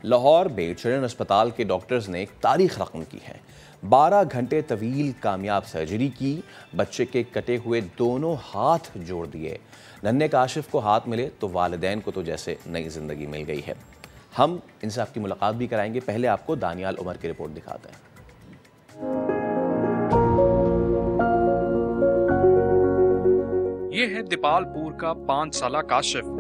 लाहौर में चिल्ड्रन अस्पताल के डॉक्टर्स ने एक तारीख रकम की है। 12 घंटे तवील कामयाब सर्जरी की, बच्चे के कटे हुए दोनों हाथ जोड़ दिए। नन्हे काशिफ को हाथ मिले तो वालिदैन को तो जैसे नई जिंदगी मिल गई है। हम इनसे आपकी मुलाकात भी कराएंगे, पहले आपको दानियाल उमर की रिपोर्ट दिखाते हैं। ये है दीपालपुर का 5 साला काशिफ,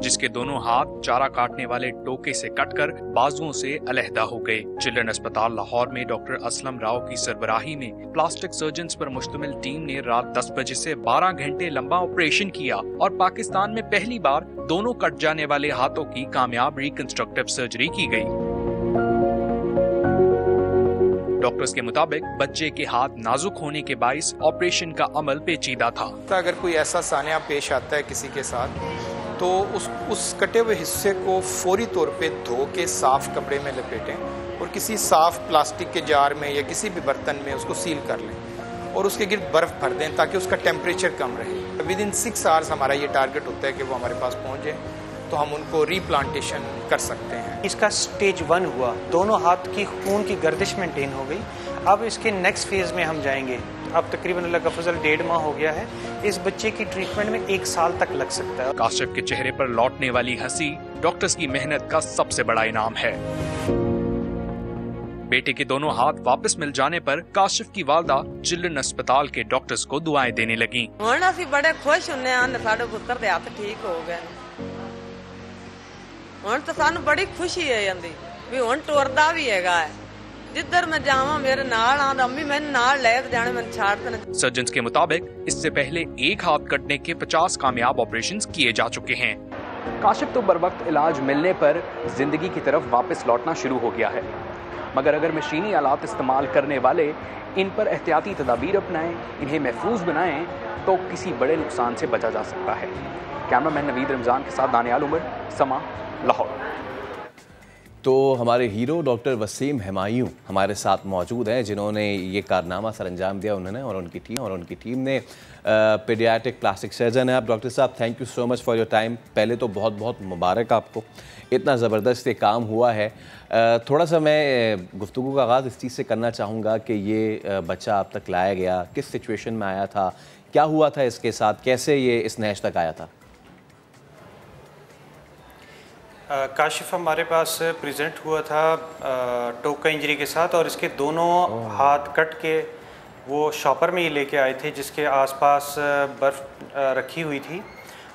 जिसके दोनों हाथ चारा काटने वाले टोके से कटकर बाजुओं से अलहदा हो गए। चिल्ड्रन अस्पताल लाहौर में डॉक्टर असलम राव की सरबराही में प्लास्टिक सर्जन्स पर मुश्तमिल टीम ने रात 10 बजे से 12 घंटे लंबा ऑपरेशन किया और पाकिस्तान में पहली बार दोनों कट जाने वाले हाथों की कामयाब रिकंस्ट्रक्टिव सर्जरी की गई। डॉक्टर्स के मुताबिक बच्चे के हाथ नाजुक होने के बाइस ऑपरेशन का अमल पेचीदा था। अगर कोई ऐसा सानिया पेश आता है किसी के साथ तो उस कटे हुए हिस्से को फौरी तौर पे धो के साफ कपड़े में लपेटें और किसी साफ प्लास्टिक के जार में या किसी भी बर्तन में उसको सील कर लें और उसके गिर्द बर्फ भर दें ताकि उसका टेम्परेचर कम रहे। विद इन 6 आवर्स हमारा ये टारगेट होता है कि वो हमारे पास पहुँच जाए तो हम उनको रीप्लांटेशन कर सकते हैं। इसका स्टेज 1 हुआ, दोनों हाथ की खून की गर्दिश मेंटेन हो गई। अब इसके नेक्स्ट फेज में हम जाएंगे। अब तकरीबन अल्लाह का फजल 1.5 माह हो गया है। इस बच्चे की ट्रीटमेंट में 1 साल तक लग सकता है। काशिफ के चेहरे पर लौटने वाली हंसी डॉक्टर्स की मेहनत का सबसे बड़ा इनाम है। बेटे के दोनों हाथ वापस मिल जाने पर काशिफ की वालदा चिल्ड्रन अस्पताल के डॉक्टर्स को दुआएं देने लगी। बड़े खुश होने पुत्र दे हाथ ठीक हो गए। ਹੁਣ ਤਾਂ ਸਾਨੂੰ ਬੜੀ ਖੁਸ਼ੀ ਹੈ ਜਾਂਦੀ ਵੀ ਹੁਣ ਟੁਰਦਾ ਵੀ ਹੈਗਾ ਹੈ। जिधर मैं जावा मेरे नाल आंदा, अम्मी मैंने नाल ले जाने, मैंने छाड़ देना। सर्जन्स के मुताबिक इससे पहले एक हाथ कटने के 50 कामयाब ऑपरेशंस किए जा चुके हैं। काशिफ तो बर वक्त इलाज मिलने पर जिंदगी की तरफ वापस लौटना शुरू हो गया है, मगर अगर मशीनी आलात इस्तेमाल करने वाले इन पर एहतियाती तदाबीर अपनाएं, इन्हें महफूज बनाएं तो किसी बड़े नुकसान से बचा जा सकता है। कैमरामैन नवीद रमजान के साथ दानियाल उमर, समा, लाहौर। तो हमारे हीरो डॉक्टर वसीम हुमायूं हमारे साथ मौजूद हैं, जिन्होंने ये कारनामा सर अंजाम दिया उन्होंने और उनकी टीम ने। पीडियाट्रिक प्लास्टिक सर्जन है आप डॉक्टर साहब, thank you so much for your time. पहले तो बहुत बहुत मुबारक आपको, इतना ज़बरदस्त ये काम हुआ है। थोड़ा सा मैं गुफ्तगू का आगाज़ इस चीज़ से करना चाहूँगा कि ये बच्चा आप तक लाया गया, किस सिचुएशन में आया था, क्या हुआ था इसके साथ, कैसे ये इस नहज तक आया था? काशिफ हमारे पास प्रेजेंट हुआ था टोका इंजरी के साथ और इसके दोनों हाथ कट के वो शॉपर में ही लेके आए थे जिसके आसपास बर्फ़ रखी हुई थी।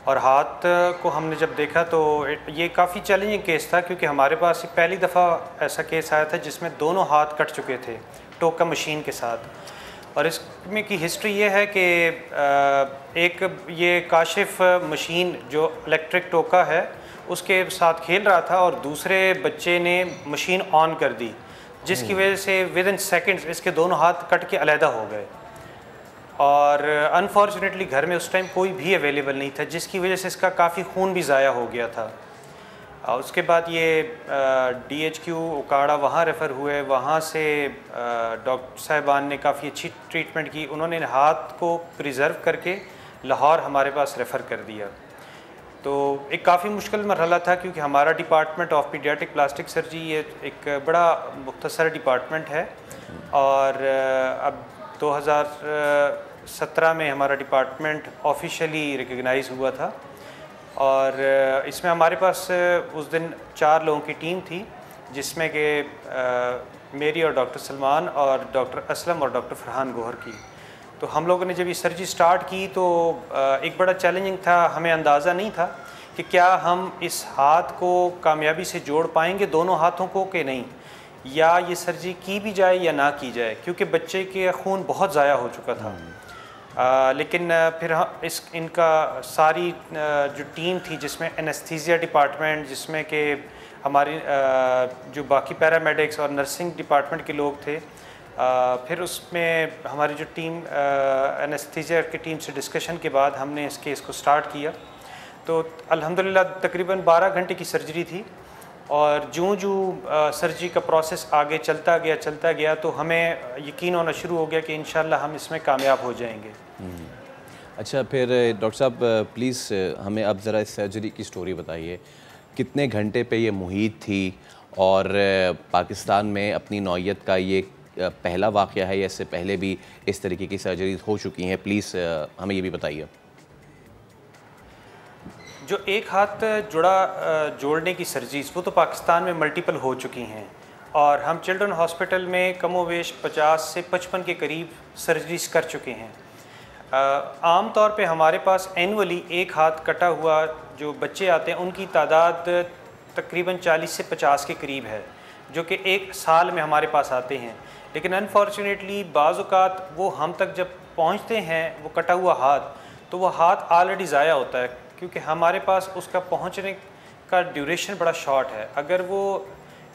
और हाथ को हमने जब देखा तो ये काफ़ी चैलेंजिंग केस था, क्योंकि हमारे पास पहली दफ़ा ऐसा केस आया था जिसमें दोनों हाथ कट चुके थे टोका मशीन के साथ। और इसमें की हिस्ट्री ये है कि एक ये काशिफ मशीन जो इलेक्ट्रिक टोका है उसके साथ खेल रहा था और दूसरे बच्चे ने मशीन ऑन कर दी, जिसकी वजह से विद इन सेकेंड्स इसके दोनों हाथ कट के अलहदा हो गए। और अनफॉर्चुनेटली घर में उस टाइम कोई भी अवेलेबल नहीं था, जिसकी वजह से इसका काफ़ी खून भी ज़ाया हो गया था। उसके बाद ये DHQ उकाड़ा वहाँ रेफ़र हुए, वहाँ से डॉक्टर साहिबान ने काफ़ी अच्छी ट्रीटमेंट की। उन्होंने हाथ को प्रिजर्व करके लाहौर हमारे पास रेफ़र कर दिया। तो एक काफ़ी मुश्किल मरहला था, क्योंकि हमारा department of paediatric plastic surgery ये एक बड़ा मुख्तसर डिपार्टमेंट है और अब 2017 में हमारा डिपार्टमेंट ऑफिशियली रिकग्नाइज़ हुआ था। और इसमें हमारे पास उस दिन 4 लोगों की टीम थी, जिसमें कि मेरी और डॉक्टर सलमान और डॉक्टर असलम और डॉक्टर फरहान गोहर की। तो हम लोगों ने जब ये सर्जरी स्टार्ट की तो एक बड़ा चैलेंजिंग था, हमें अंदाज़ा नहीं था कि क्या हम इस हाथ को कामयाबी से जोड़ पाएंगे दोनों हाथों को कि नहीं, या ये सर्जरी की भी जाए या ना की जाए, क्योंकि बच्चे के खून बहुत ज़ाया हो चुका था। लेकिन फिर इनका सारी जो टीम थी, जिसमें एनेस्थीसिया डिपार्टमेंट, जिसमें कि हमारी जो बाकी पैरामेडिक्स और नर्सिंग डिपार्टमेंट के लोग थे, फिर उसमें हमारी जो टीम एनेस्थीसिया की टीम से डिस्कशन के बाद हमने इस केस को स्टार्ट किया। तो अल्हम्दुलिल्लाह तकरीबन 12 घंटे की सर्जरी थी और जूँ सर्जरी का प्रोसेस आगे चलता गया तो हमें यकीन होना शुरू हो गया कि इंशाल्लाह हम इसमें कामयाब हो जाएंगे। अच्छा, फिर डॉक्टर साहब प्लीज़ हमें अब ज़रा इस सर्जरी की स्टोरी बताइए कितने घंटे पे ये मुहित थी और पाकिस्तान में अपनी नौयत का ये पहला वाक़या है या इससे पहले भी इस तरीके की सर्जरीज हो चुकी हैं? प्लीज़ हमें ये भी बताइए। जो एक हाथ जोड़ने की सर्जरीज वो तो पाकिस्तान में मल्टीपल हो चुकी हैं और हम चिल्ड्रन हॉस्पिटल में कमोवेश 50 से 55 के करीब सर्जरीज कर चुके हैं। आम तौर पे हमारे पास एनुअली एक हाथ कटा हुआ जो बच्चे आते हैं उनकी तादाद तकरीबन 40 से 50 के करीब है, जो कि एक साल में हमारे पास आते हैं। लेकिन अनफॉर्चुनेटली बाज़ औक़ात वो हम तक जब पहुंचते हैं वो कटा हुआ हाथ, तो वो हाथ ऑलरेडी ज़ाया होता है, क्योंकि हमारे पास उसका पहुंचने का ड्यूरेशन बड़ा शॉर्ट है। अगर वो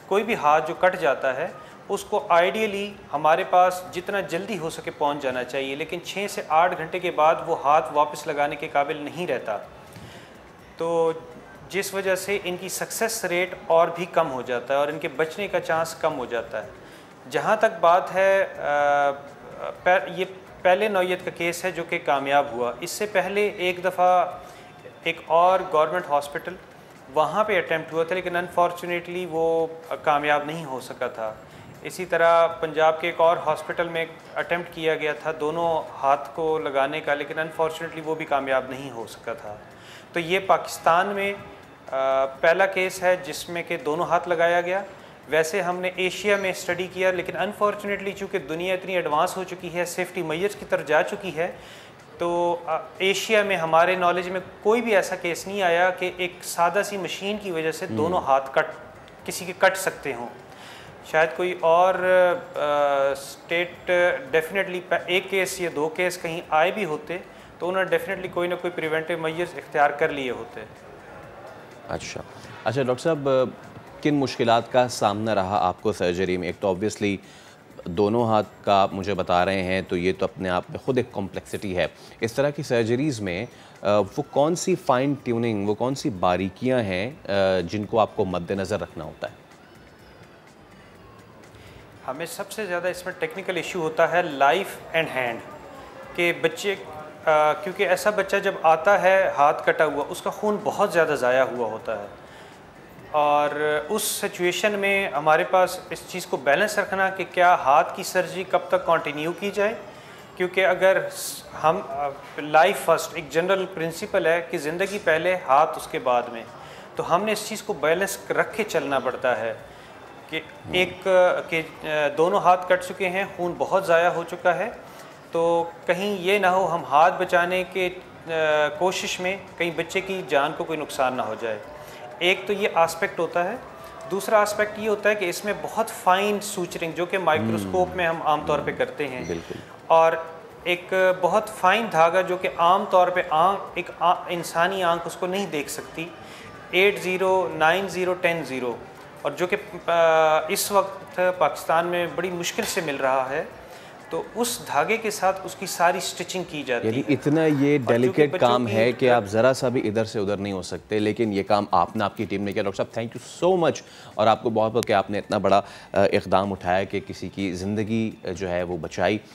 कोई भी हाथ जो कट जाता है उसको आइडियली हमारे पास जितना जल्दी हो सके पहुंच जाना चाहिए, लेकिन 6 से 8 घंटे के बाद वो हाथ वापस लगाने के काबिल नहीं रहता, तो जिस वजह से इनकी सक्सेस रेट और भी कम हो जाता है और इनके बचने का चांस कम हो जाता है। जहाँ तक बात है ये पहले नौयत का केस है जो कि कामयाब हुआ। इससे पहले एक दफ़ा एक और गवर्नमेंट हॉस्पिटल वहाँ पे अटेम्प्ट हुआ था, लेकिन अनफॉर्चुनेटली वो कामयाब नहीं हो सका था। इसी तरह पंजाब के एक और हॉस्पिटल में अटेम्प्ट किया गया था दोनों हाथ को लगाने का, लेकिन अनफॉर्चुनेटली वो भी कामयाब नहीं हो सका था। तो ये पाकिस्तान में पहला केस है जिसमें कि दोनों हाथ लगाया गया। वैसे हमने एशिया में स्टडी किया, लेकिन अनफॉर्चुनेटली चूँकि दुनिया इतनी एडवांस हो चुकी है, सेफ्टी मेजर्स की तरफ जा चुकी है, तो एशिया में हमारे नॉलेज में कोई भी ऐसा केस नहीं आया कि एक सादा सी मशीन की वजह से दोनों हाथ किसी के कट सकते हों। शायद कोई और स्टेट डेफिनेटली एक केस या 2 केस कहीं आए भी होते तो उन्होंने डेफिनेटली कोई ना कोई प्रिवेंटिव मेजर्स इख्तियार कर लिए होते। अच्छा डॉक्टर साहब, किन मुश्किलात का सामना रहा आपको सर्जरी में? एक तो ऑब्वियसली दोनों हाथ का आप मुझे बता रहे हैं, तो ये तो अपने आप में ख़ुद एक कॉम्प्लेक्सिटी है। इस तरह की सर्जरीज़ में वो कौन सी फ़ाइन ट्यूनिंग, वो कौन सी बारीकियां हैं जिनको आपको मद्देनज़र रखना होता है? हमें सबसे ज़्यादा इसमें टेक्निकल इशू होता है लाइफ एंड हैंड के बच्चे, क्योंकि ऐसा बच्चा जब आता है हाथ कटा हुआ उसका खून बहुत ज़्यादा ज़ाया हुआ होता है और उस सिचुएशन में हमारे पास इस चीज़ को बैलेंस रखना कि क्या हाथ की सर्जरी कब तक कंटिन्यू की जाए, क्योंकि अगर हम लाइफ फर्स्ट एक जनरल प्रिंसिपल है कि ज़िंदगी पहले हाथ उसके बाद में, तो हमने इस चीज़ को बैलेंस रख के चलना पड़ता है कि दोनों हाथ कट चुके हैं, खून बहुत ज़ाया हो चुका है, तो कहीं ये ना हो हम हाथ बचाने के कोशिश में कहीं बच्चे की जान को कोई नुकसान ना हो जाए। एक तो ये आस्पेक्ट होता है। दूसरा आस्पेक्ट ये होता है कि इसमें बहुत फाइन सूचरिंग जो कि माइक्रोस्कोप में हम आमतौर पे करते हैं, और एक बहुत फाइन धागा जो कि आमतौर पे इंसानी आंख उसको नहीं देख सकती, 80, 90, 10, और जो कि इस वक्त पाकिस्तान में बड़ी मुश्किल से मिल रहा है, तो उस धागे के साथ उसकी सारी स्टिचिंग की जाती है। इतना ये डेलिकेट काम है कि आप ज़रा सा भी इधर से उधर नहीं हो सकते, लेकिन ये काम आपने, आपकी टीम ने किया। डॉक्टर साहब, थैंक यू सो मच, और आपको बहुत बहुत कि आपने इतना बड़ा इक़दाम उठाया कि किसी की ज़िंदगी जो है वो बचाई।